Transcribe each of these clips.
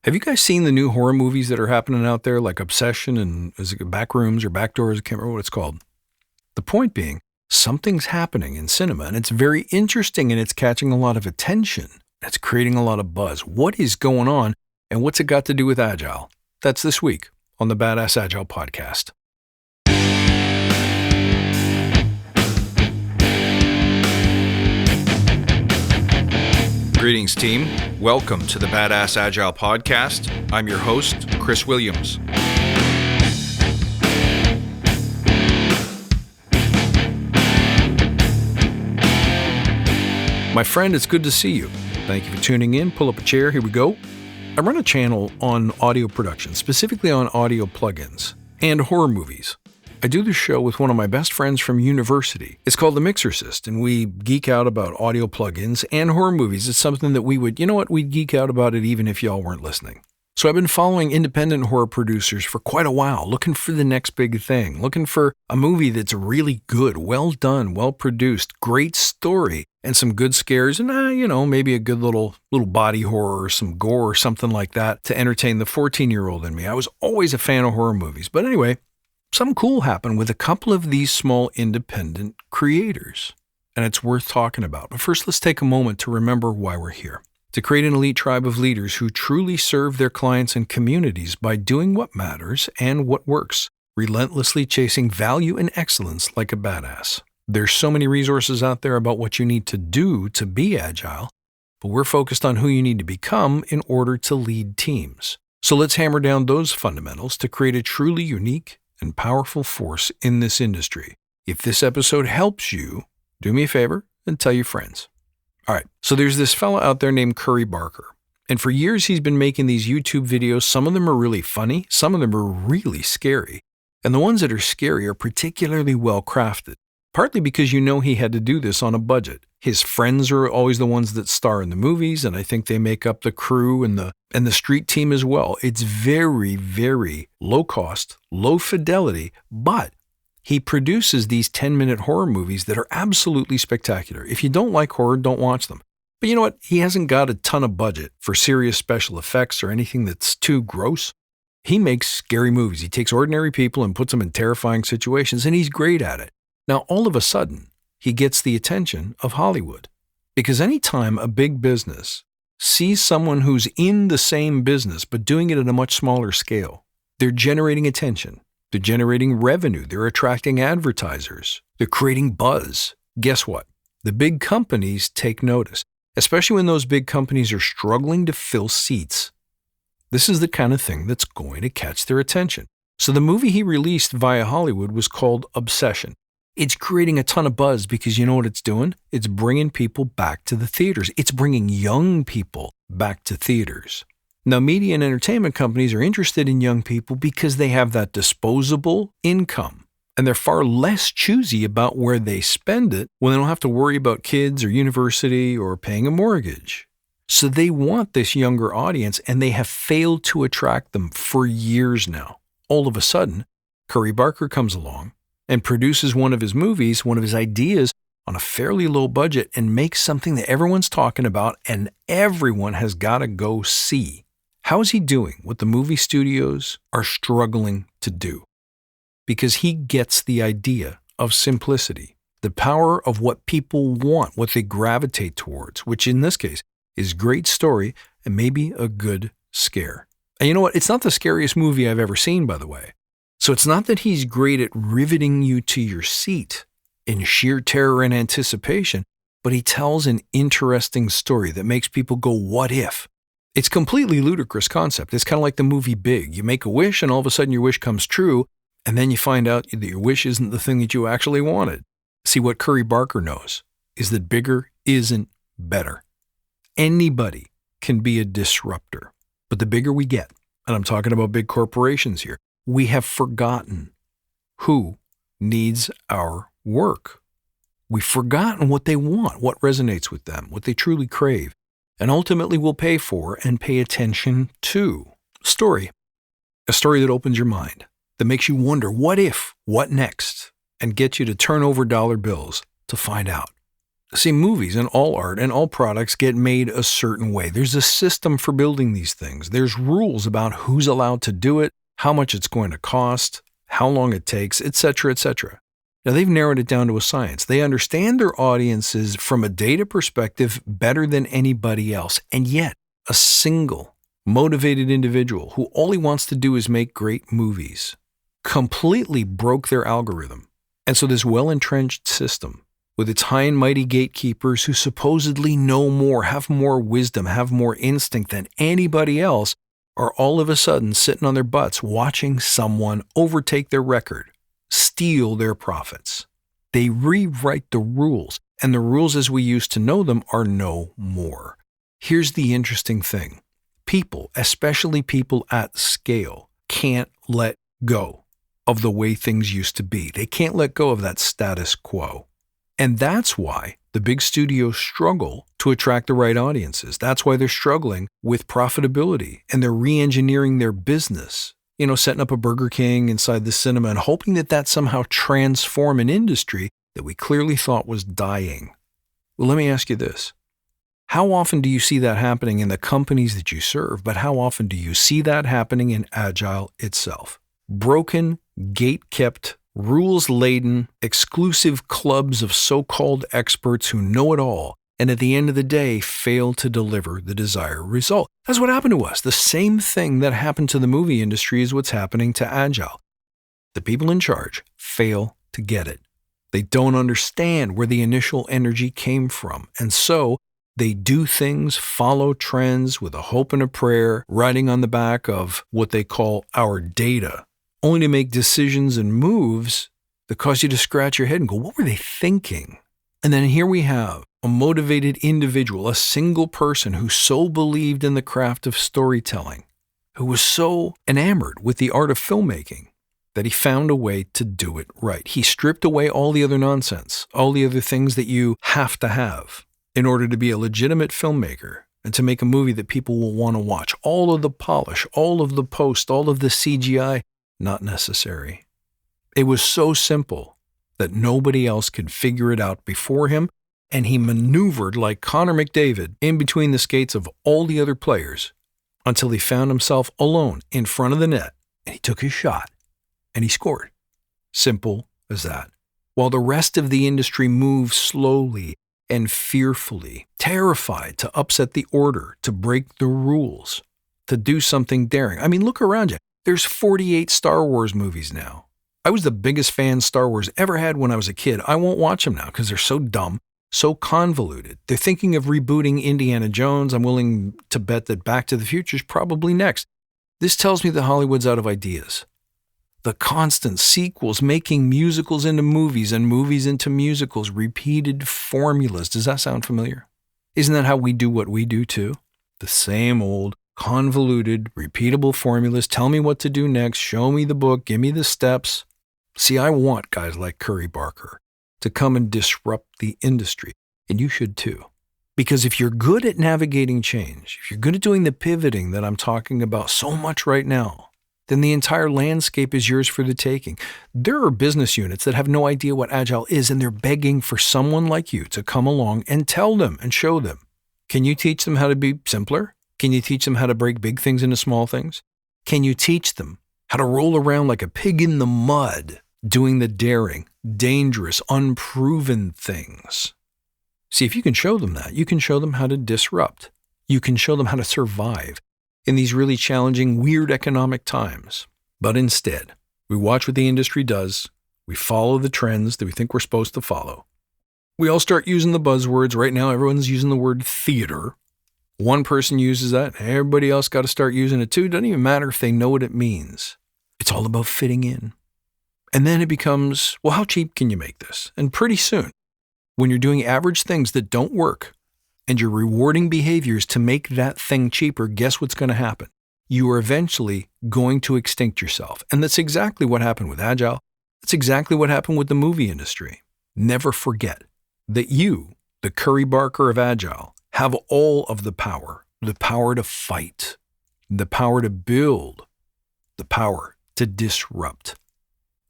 Have you guys seen the new horror movies that are happening out there, like Obsession and is it Backrooms or Backdoors? I can't remember what it's called. The point being, something's happening in cinema, and it's very interesting, and it's catching a lot of attention. It's creating a lot of buzz. What is going on, and what's it got to do with Agile? That's this week on the Badass Agile podcast. Greetings, team. Welcome to the Badass Agile podcast. I'm your host, Chris Williams. My friend, it's good to see you. Thank you for tuning in. Pull up a chair. Here we go. I run a channel on audio production, specifically on audio plugins and horror movies. I do this show with one of my best friends from university. It's called The Mixercist, and we geek out about audio plugins and horror movies. It's something that we'd geek out about it even if y'all weren't listening. So I've been following independent horror producers for quite a while, looking for the next big thing, looking for a movie that's really good, well done, well produced, great story, and some good scares, and maybe a good little body horror or some gore or something like that to entertain the 14-year-old in me. I was always a fan of horror movies, but anyway, something cool happened with a couple of these small independent creators, and it's worth talking about. But first, let's take a moment to remember why we're here. To create an elite tribe of leaders who truly serve their clients and communities by doing what matters and what works, relentlessly chasing value and excellence like a badass. There's so many resources out there about what you need to do to be agile, but we're focused on who you need to become in order to lead teams. So let's hammer down those fundamentals to create a truly unique and powerful force in this industry. If this episode helps you, do me a favor and tell your friends. All right, so there's this fella out there named Curry Barker, and for years he's been making these YouTube videos. Some of them are really funny, some of them are really scary, and the ones that are scary are particularly well crafted, partly because he had to do this on a budget. His friends are always the ones that star in the movies, and I think they make up the crew and the street team as well. It's very, very low cost, low fidelity, but he produces these 10-minute horror movies that are absolutely spectacular. If you don't like horror, don't watch them. But you know what? He hasn't got a ton of budget for serious special effects or anything that's too gross. He makes scary movies. He takes ordinary people and puts them in terrifying situations, and he's great at it. Now, all of a sudden, he gets the attention of Hollywood. Because anytime a big business sees someone who's in the same business but doing it at a much smaller scale, they're generating attention. They're generating revenue. They're attracting advertisers. They're creating buzz. Guess what? The big companies take notice, especially when those big companies are struggling to fill seats. This is the kind of thing that's going to catch their attention. So the movie he released via Hollywood was called Obsession. It's creating a ton of buzz because you know what it's doing? It's bringing people back to the theaters. It's bringing young people back to theaters. Now, media and entertainment companies are interested in young people because they have that disposable income, and they're far less choosy about where they spend it when they don't have to worry about kids or university or paying a mortgage. So they want this younger audience, and they have failed to attract them for years now. All of a sudden, Curry Barker comes along and produces one of his movies, one of his ideas, on a fairly low budget and makes something that everyone's talking about and everyone has got to go see. How is he doing what the movie studios are struggling to do? Because he gets the idea of simplicity, the power of what people want, what they gravitate towards, which in this case is great story and maybe a good scare. And you know what? It's not the scariest movie I've ever seen, by the way. So it's not that he's great at riveting you to your seat in sheer terror and anticipation, but he tells an interesting story that makes people go, what if? It's a completely ludicrous concept. It's kind of like the movie Big. You make a wish and all of a sudden your wish comes true, and then you find out that your wish isn't the thing that you actually wanted. See, what Curry Barker knows is that bigger isn't better. Anybody can be a disruptor, but the bigger we get, and I'm talking about big corporations here, we have forgotten who needs our work. We've forgotten what they want, what resonates with them, what they truly crave, and ultimately will pay for and pay attention to. Story. A story that opens your mind, that makes you wonder, what if, what next, and gets you to turn over dollar bills to find out. See, movies and all art and all products get made a certain way. There's a system for building these things. There's rules about who's allowed to do it, how much it's going to cost, how long it takes, etc., etc. Now, they've narrowed it down to a science. They understand their audiences from a data perspective better than anybody else. And yet, a single, motivated individual who all he wants to do is make great movies completely broke their algorithm. And so this well-entrenched system, with its high and mighty gatekeepers who supposedly know more, have more wisdom, have more instinct than anybody else, are all of a sudden sitting on their butts watching someone overtake their record, steal their profits. They rewrite the rules, and the rules as we used to know them are no more. Here's the interesting thing. People, especially people at scale, can't let go of the way things used to be. They can't let go of that status quo. And that's why the big studios struggle to attract the right audiences. That's why they're struggling with profitability, and they're re-engineering their business. Setting up a Burger King inside the cinema and hoping that somehow transform an industry that we clearly thought was dying. Well, let me ask you this. How often do you see that happening in the companies that you serve, but how often do you see that happening in Agile itself? Broken, gate-kept, rules-laden, exclusive clubs of so-called experts who know it all, and at the end of the day, fail to deliver the desired result. That's what happened to us. The same thing that happened to the movie industry is what's happening to Agile. The people in charge fail to get it. They don't understand where the initial energy came from, and so they do things, follow trends with a hope and a prayer, riding on the back of what they call our data, only to make decisions and moves that cause you to scratch your head and go, what were they thinking? And then here we have a motivated individual, a single person who so believed in the craft of storytelling, who was so enamored with the art of filmmaking that he found a way to do it right. He stripped away all the other nonsense, all the other things that you have to have in order to be a legitimate filmmaker and to make a movie that people will want to watch. All of the polish, all of the post, all of the CGI, not necessary. It was so simple that nobody else could figure it out before him, and he maneuvered like Connor McDavid in between the skates of all the other players until he found himself alone in front of the net, and he took his shot, and he scored. Simple as that. While the rest of the industry moved slowly and fearfully, terrified to upset the order, to break the rules, to do something daring. I mean, look around you. There's 48 Star Wars movies now. I was the biggest fan Star Wars ever had when I was a kid. I won't watch them now because they're so dumb, so convoluted. They're thinking of rebooting Indiana Jones. I'm willing to bet that Back to the Future is probably next. This tells me that Hollywood's out of ideas. The constant sequels, making musicals into movies and movies into musicals, repeated formulas. Does that sound familiar? Isn't that how we do what we do too? The same old, convoluted, repeatable formulas. Tell me what to do next. Show me the book. Give me the steps. See, I want guys like Curry Barker to come and disrupt the industry. And you should too. Because if you're good at navigating change, if you're good at doing the pivoting that I'm talking about so much right now, then the entire landscape is yours for the taking. There are business units that have no idea what Agile is, and they're begging for someone like you to come along and tell them and show them. Can you teach them how to be simpler? Can you teach them how to break big things into small things? Can you teach them how to roll around like a pig in the mud, doing the daring, dangerous, unproven things? See, if you can show them that, you can show them how to disrupt. You can show them how to survive in these really challenging, weird economic times. But instead, we watch what the industry does. We follow the trends that we think we're supposed to follow. We all start using the buzzwords. Right now, everyone's using the word theater. One person uses that, and everybody else got to start using it too. It doesn't even matter if they know what it means. It's all about fitting in. And then it becomes, well, how cheap can you make this? And pretty soon, when you're doing average things that don't work, and you're rewarding behaviors to make that thing cheaper, guess what's going to happen? You are eventually going to extinct yourself. And that's exactly what happened with Agile. That's exactly what happened with the movie industry. Never forget that you, the Curry Barker of Agile, have all of the power to fight, the power to build, the power to disrupt.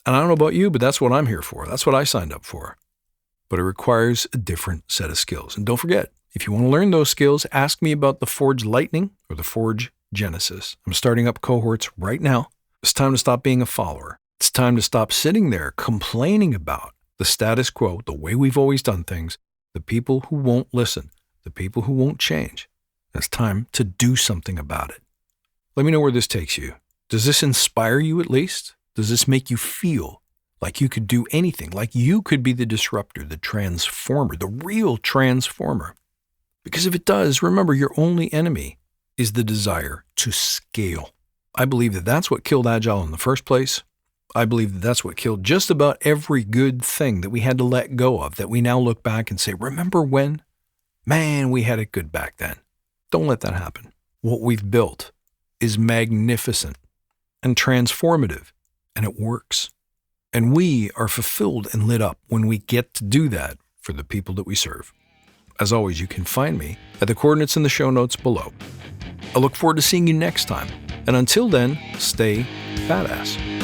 And I don't know about you, but that's what I'm here for. That's what I signed up for. but it requires a different set of skills. And don't forget, if you want to learn those skills, ask me about the Forge Lightning or the Forge Genesis. I'm starting up cohorts right now. It's time to stop being a follower. It's time to stop sitting there complaining about the status quo, the way we've always done things, the people who won't listen, the people who won't change. It's time to do something about it. Let me know where this takes you. Does this inspire you at least? Does this make you feel like you could do anything, like you could be the disruptor, the transformer, the real transformer? Because if it does, remember, your only enemy is the desire to scale. I believe that that's what killed Agile in the first place. I believe that that's what killed just about every good thing that we had to let go of, that we now look back and say, remember when? Man, we had it good back then. Don't let that happen. What we've built is magnificent and transformative, and it works. And we are fulfilled and lit up when we get to do that for the people that we serve. As always, you can find me at the coordinates in the show notes below. I look forward to seeing you next time. And until then, stay badass.